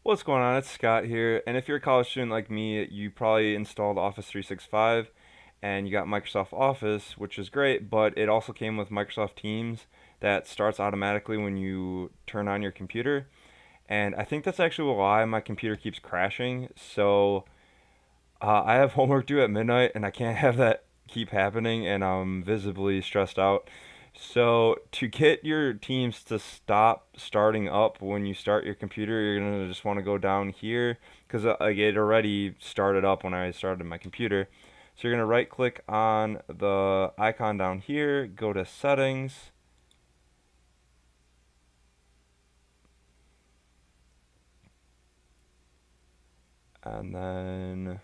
What's going on? It's Scott here. And if you're a college student like me, you probably installed Office 365 and you got Microsoft Office, which is great, but it also came with Microsoft Teams that starts automatically when you turn on your computer. And I think that's actually why my computer keeps crashing. So I have homework due at midnight and I can't have that keep happening, and I'm visibly stressed out. So to get your teams to stop starting up when you start your computer, you're gonna just want to go down here because like it already started up when I started my computer. So you're gonna right click on the icon down here, go to settings, and then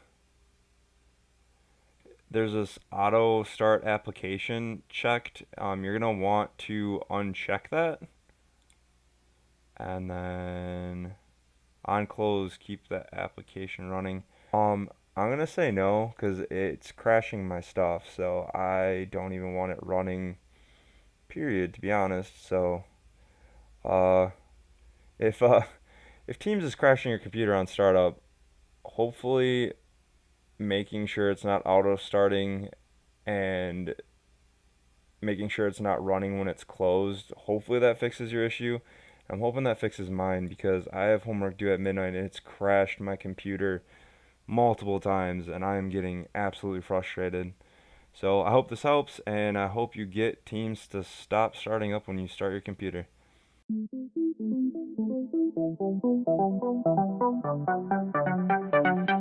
there's this auto start application checked. You're gonna want to uncheck that, and then on close, keep the application running. I'm gonna say no because it's crashing my stuff, so I don't even want it running. Period, to be honest. So, uh, if uh, if Teams is crashing your computer on startup, hopefully making sure it's not auto starting and making sure it's not running when it's closed. Hopefully that fixes your issue. I'm hoping that fixes mine because I have homework due at midnight and it's crashed my computer multiple times and I am getting absolutely frustrated. So I hope this helps and I hope you get Teams to stop starting up when you start your computer.